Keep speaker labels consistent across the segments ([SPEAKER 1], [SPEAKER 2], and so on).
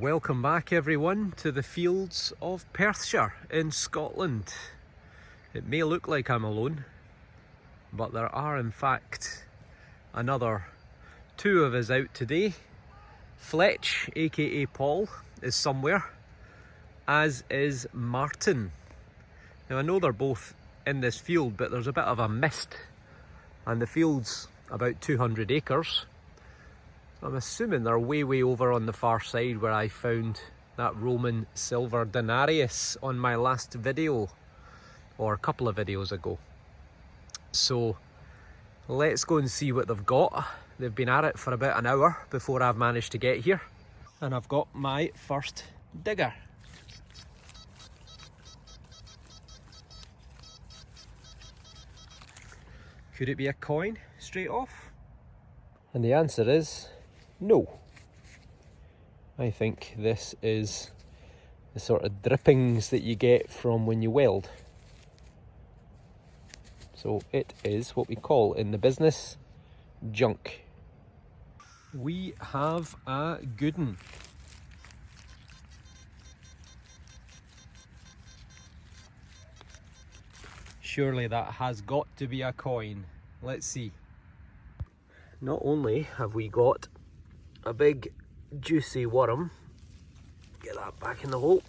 [SPEAKER 1] Welcome back everyone to the fields of Perthshire in Scotland. It may look like I'm alone, but there are in fact another two of us out today. Fletch, aka Paul, is somewhere, as is Martyn. Now I know they're both in this field, but there's a bit of a mist and the field's about 200 acres. I'm assuming they're way over on the far side where I found that Roman silver denarius on my last video, or a couple of videos ago. So let's go and see what they've got. They've been at it for about an hour before I've managed to get here, and I've got my first digger. Could it be a coin straight off? And the answer is no. I think this is the sort of drippings that you get from when you weld. So it is what we call in the business junk. We have a good one. Surely that has got to be a coin. Let's see. Not only have we got a big juicy worm, get that back in the hole,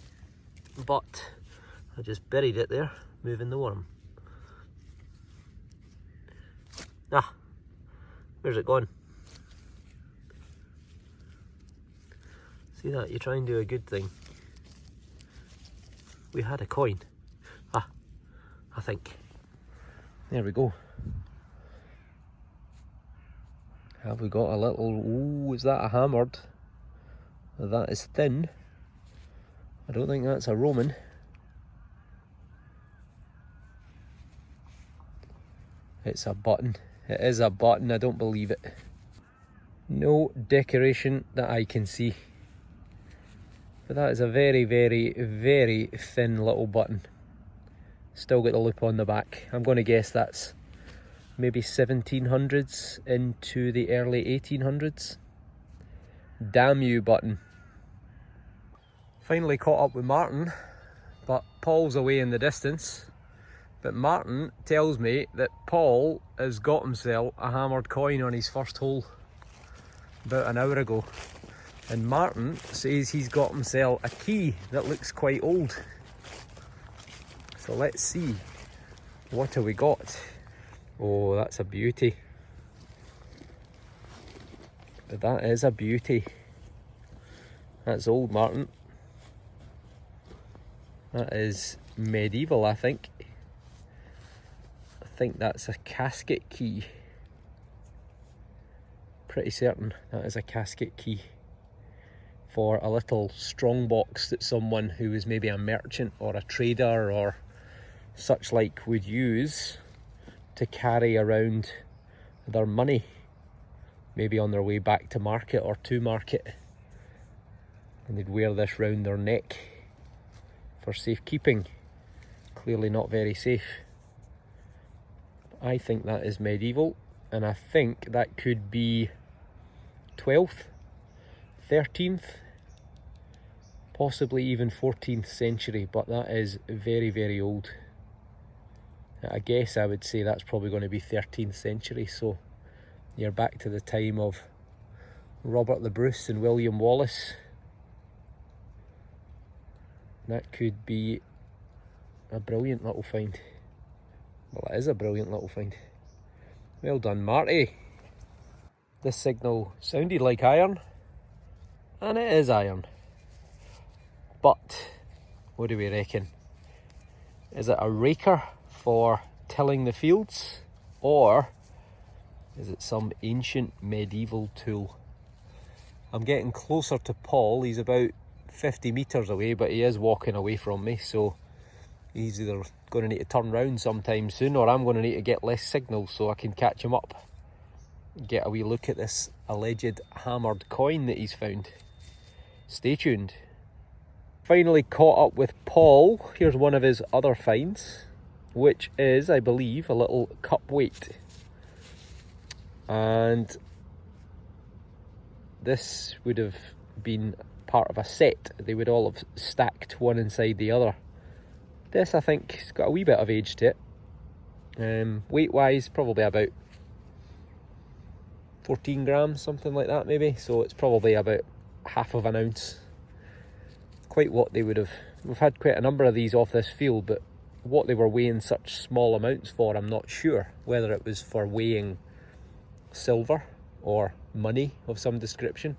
[SPEAKER 1] but I just buried it there, moving the worm. Ah, where's it gone? See that? You try and do a good thing. We had a coin. Ah, I think. There we go. Have we got a little, ooh, is that a hammered? That is thin. I don't think that's a Roman. It's a button. It is a button, I don't believe it. No decoration that I can see. But that is a very thin little button. Still got the loop on the back. I'm going to guess that's maybe 1700s into the early 1800s. Damn you, button. Finally caught up with Martyn, but Paul's away in the distance. But Martyn tells me that Paul has got himself a hammered coin on his first hole about an hour ago. And Martyn says he's got himself a key that looks quite old. So let's see, what have we got? Oh, that's a beauty. That is a beauty. That's old, Martyn. That is medieval, I think. I think that's a casket key. Pretty certain that is a casket key for a little strong box that someone who is maybe a merchant or a trader or such like would use to carry around their money, maybe on their way back to market or to market, and they'd wear this round their neck for safekeeping. Clearly not very safe. I think that is medieval, and I think that could be 12th, 13th, possibly even 14th century, but that is very old. I guess I would say that's probably going to be 13th century, so you're back to the time of Robert the Bruce and William Wallace. That could be a brilliant little find. Well, it is a brilliant little find. Well done, Marty. This signal sounded like iron, and it is iron. But what do we reckon? Is it a raker for tilling the fields, or is it some ancient medieval tool? I'm getting closer to Paul. He's about 50 metres away, but he is walking away from me, so he's either going to need to turn round sometime soon, or I'm going to need to get less signal so I can catch him up. Get a wee look at this alleged hammered coin that he's found. Stay tuned. Finally caught up with Paul. Here's one of his other finds, which is, I believe, a little cup weight. And this would have been part of a set. They would all have stacked one inside the other. This, I think, has got a wee bit of age to it. Weight-wise, probably about 14 grams, something like that maybe. So it's probably about half of an ounce. Quite what they would have. We've had quite a number of these off this field, but what they were weighing such small amounts for, I'm not sure. Whether it was for weighing silver or money of some description,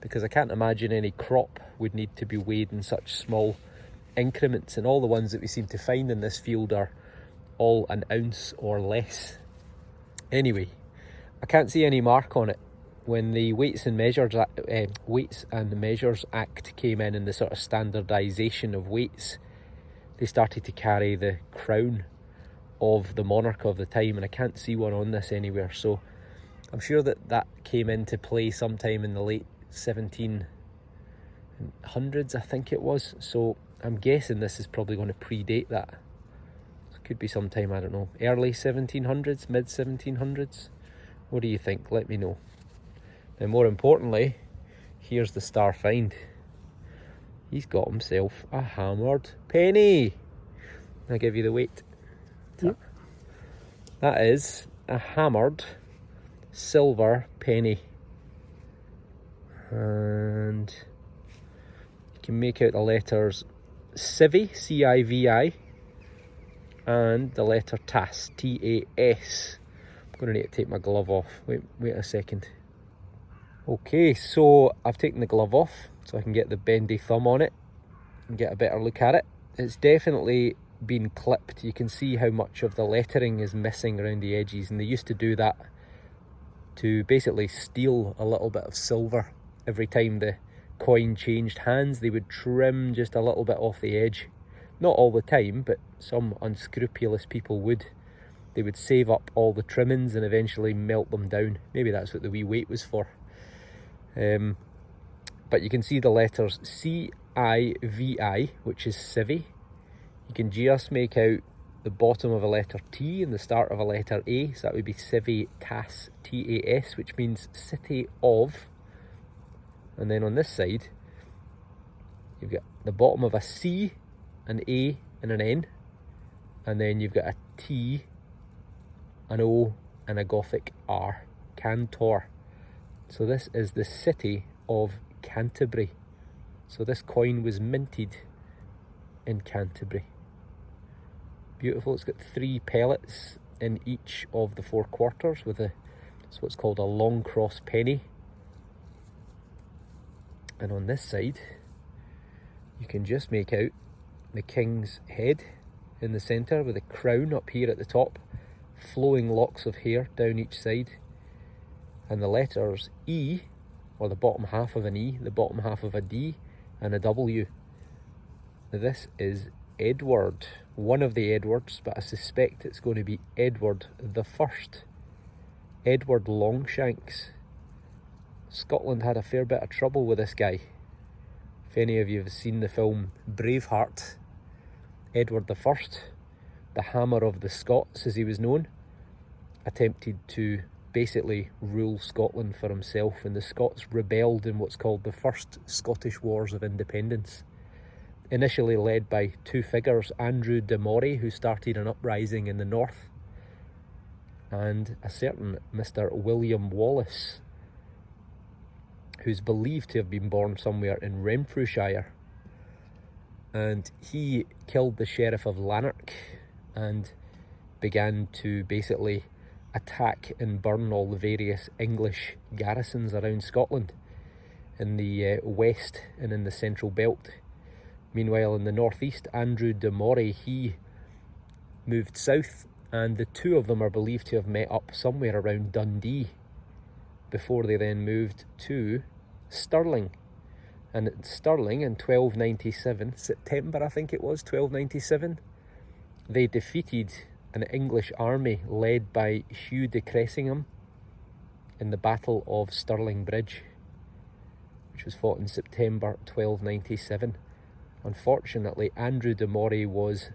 [SPEAKER 1] because I can't imagine any crop would need to be weighed in such small increments, and all the ones that we seem to find in this field are all an ounce or less. Anyway, I can't see any mark on it. When the Weights and Measures Act came in the sort of standardisation of weights, they started to carry the crown of the monarch of the time, and I can't see one on this anywhere. So I'm sure that that came into play sometime in the late 1700s, I think it was. So I'm guessing this is probably going to predate that. It could be sometime, I don't know, early 1700s, mid 1700s. What do you think? Let me know. And more importantly, here's the star find. He's got himself a hammered penny. I'll give you the weight.
[SPEAKER 2] Yep.
[SPEAKER 1] That is a hammered silver penny. And you can make out the letters Civi, C-I-V-I, and the letter TAS, T-A-S. I'm going to need to take my glove off. Wait a second. Okay, so I've taken the glove off so I can get the bendy thumb on it and get a better look at it. It's definitely been clipped. You can see how much of the lettering is missing around the edges, and they used to do that to basically steal a little bit of silver. Every time the coin changed hands, they would trim just a little bit off the edge. Not all the time, but some unscrupulous people would. They would save up all the trimmings and eventually melt them down. Maybe that's what the wee weight was for. But you can see the letters C-I-V-I, which is Civi. You can just make out the bottom of a letter T and the start of a letter A, so that would be Civi Tas, T-A-S, which means city of. And then on this side, you've got the bottom of a C, an A and an N, and then you've got a T, an O and a Gothic R, Cantor. So this is the city of Canterbury. So this coin was minted in Canterbury. Beautiful. It's got 3 pellets in each of the 4 quarters with it's what's called a long cross penny. And on this side, you can just make out the king's head in the centre with a crown up here at the top, flowing locks of hair down each side, and the letters E, or the bottom half of an E, the bottom half of a D, and a W. Now this is Edward, one of the Edwards, but I suspect it's going to be Edward the First. Edward Longshanks. Scotland had a fair bit of trouble with this guy. If any of you have seen the film Braveheart, Edward the First, the Hammer of the Scots as he was known, attempted to basically rule Scotland for himself, and the Scots rebelled in what's called the First Scottish Wars of Independence. Initially led by 2 figures, Andrew de Moray, who started an uprising in the north, and a certain Mr. William Wallace, who's believed to have been born somewhere in Renfrewshire. And he killed the Sheriff of Lanark and began to basically attack and burn all the various English garrisons around Scotland in the west and in the central belt. Meanwhile, in the northeast, Andrew de Moray, he moved south, and the 2 of them are believed to have met up somewhere around Dundee before they then moved to Stirling. And at Stirling in 1297, September I think it was, 1297, they defeated an English army led by Hugh de Cressingham in the Battle of Stirling Bridge, which was fought in September 1297. Unfortunately, Andrew de Moray was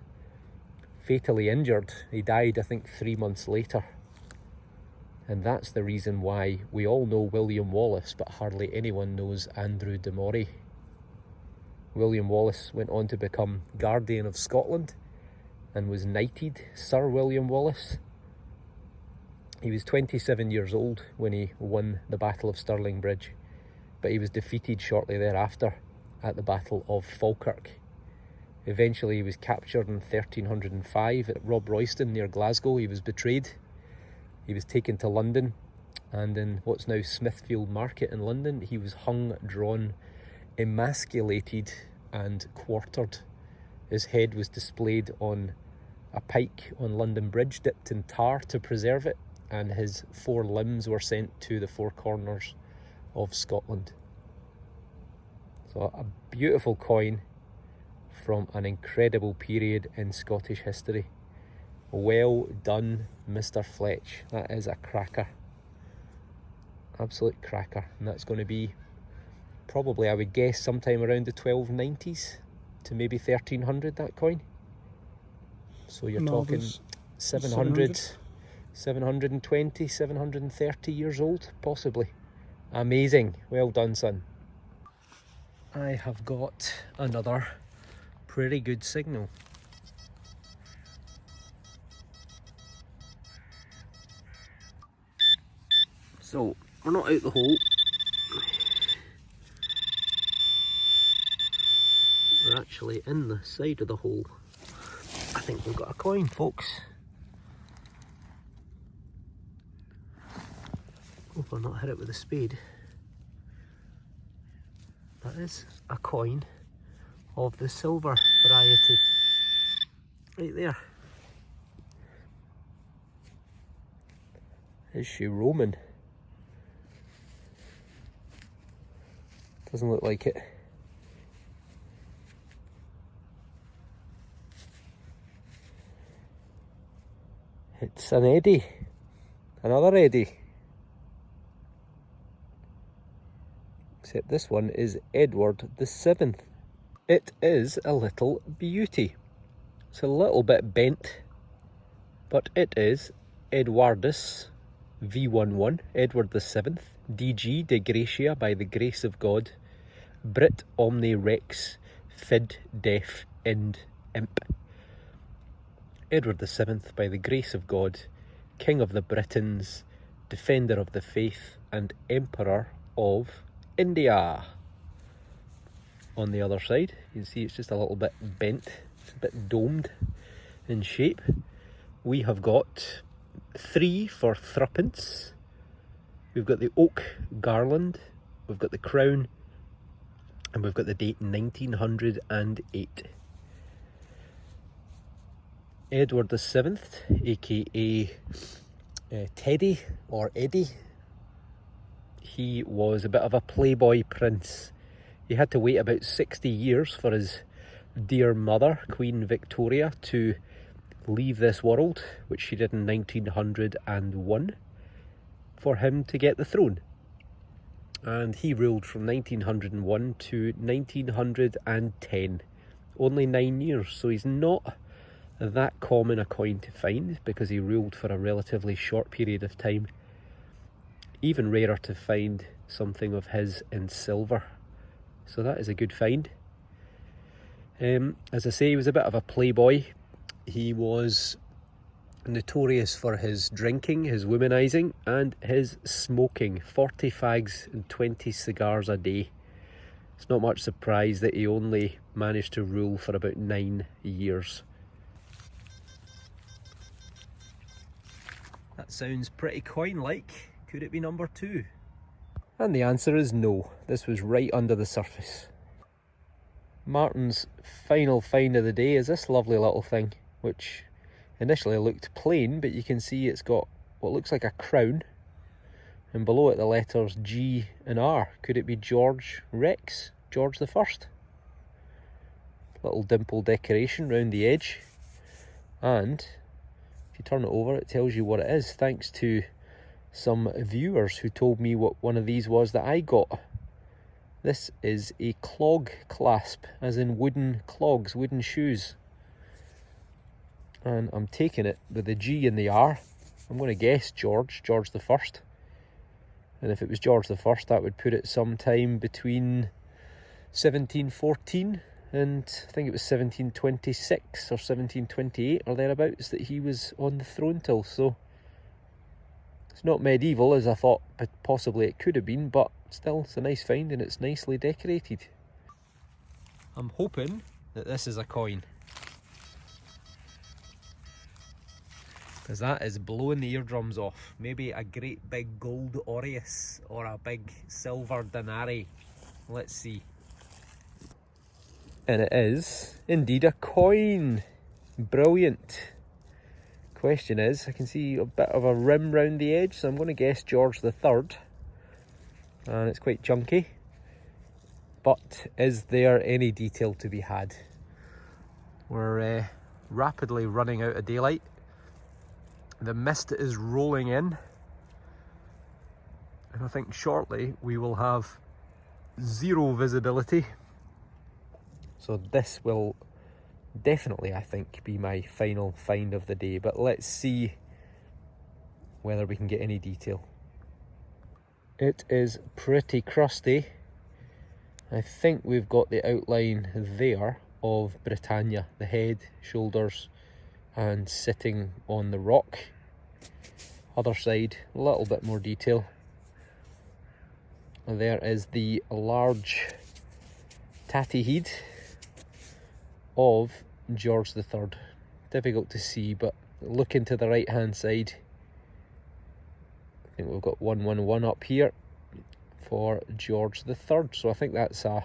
[SPEAKER 1] fatally injured. He died, I think, 3 months later. And that's the reason why we all know William Wallace, but hardly anyone knows Andrew de Moray. William Wallace went on to become Guardian of Scotland and was knighted Sir William Wallace. He was 27 years old when he won the Battle of Stirling Bridge, but he was defeated shortly thereafter at the Battle of Falkirk. Eventually he was captured in 1305 at Rob Royston near Glasgow. He was betrayed. He was taken to London, and in what's now Smithfield Market in London, he was hung, drawn, emasculated and quartered. His head was displayed on a pike on London Bridge, dipped in tar to preserve it, and his 4 limbs were sent to the 4 corners of Scotland. So a beautiful coin from an incredible period in Scottish history. Well done, Mr. Fletch. That is a cracker. Absolute cracker. And that's going to be probably, I would guess, sometime around the 1290s to maybe 1300, that coin. So you're talking 700, 720, 730 years old, possibly. Amazing. Well done, son. I have got another pretty good signal. So, we're not out the hole. We're actually in the side of the hole. I think we've got a coin, folks. Hope I've not hit it with a spade. That is a coin of the silver variety. Right there. Is she Roman? Doesn't look like it. It's an Eddie. Another Eddie. Except this one is Edward the 7th. It is a little beauty. It's a little bit bent, but it is Edwardus V11, Edward the 7th, DG de Gratia, by the grace of God, Brit omne rex, fid def ind imp. Edward the 7th, by the grace of God, King of the Britons, Defender of the Faith, and Emperor of India. On the other side, you can see it's just a little bit bent, it's a bit domed in shape. We have got 3 for threepence. We've got the oak garland, we've got the crown, and we've got the date 1908. Edward the 7th, aka Teddy or Eddie. He was a bit of a playboy prince. He had to wait about 60 years for his dear mother, Queen Victoria, to leave this world, which she did in 1901, for him to get the throne. And he ruled from 1901 to 1910, only 9 years, so he's not that common a coin to find because he ruled for a relatively short period of time. Even rarer to find something of his in silver, so that is a good find. As I say, he was a bit of a playboy. He was notorious for his drinking, his womanizing, and his smoking. 40 fags and 20 cigars a day. It's not much surprise that he only managed to rule for about 9 years. That sounds pretty coin-like. Could it be number 2? And the answer is no. This was right under the surface. Martyn's final find of the day is this lovely little thing, which initially looked plain, but you can see it's got what looks like a crown, and below it the letters G and R. Could it be George Rex? George the First? Little dimple decoration round the edge, and if you turn it over it tells you what it is, thanks to some viewers who told me what one of these was that I got. This is a clog clasp, as in wooden clogs, wooden shoes. And I'm taking it with the G and the R. I'm going to guess George the First. And if it was George the First, that would put it sometime between 1714, and I think it was 1726 or 1728 or thereabouts that he was on the throne till. So it's not medieval as I thought but possibly it could have been, but still it's a nice find and it's nicely decorated. I'm hoping that this is a coin, because that is blowing the eardrums off. Maybe a great big gold aureus or a big silver denarii. Let's see. And it is indeed a coin. Brilliant. Question is, I can see a bit of a rim round the edge, so I'm going to guess George III. And it's quite chunky. But is there any detail to be had? We're rapidly running out of daylight. The mist is rolling in. And I think shortly we will have zero visibility. So this will definitely, I think, be my final find of the day. But let's see whether we can get any detail. It is pretty crusty. I think we've got the outline there of Britannia, the head, shoulders, and sitting on the rock. Other side, a little bit more detail. And there is the large tatty head of George III. Difficult to see, but looking to the right hand side, I think we've got 111 up here for George III. So I think that's a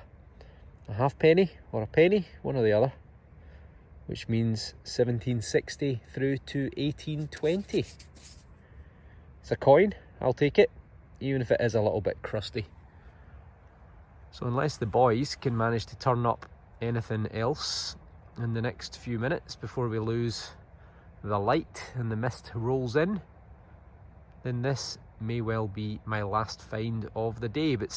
[SPEAKER 1] halfpenny or a penny, one or the other, which means 1760 through to 1820. It's a coin, I'll take it, even if it is a little bit crusty. So unless the boys can manage to turn up anything else in the next few minutes before we lose the light and the mist rolls in, then this may well be my last find of the day. But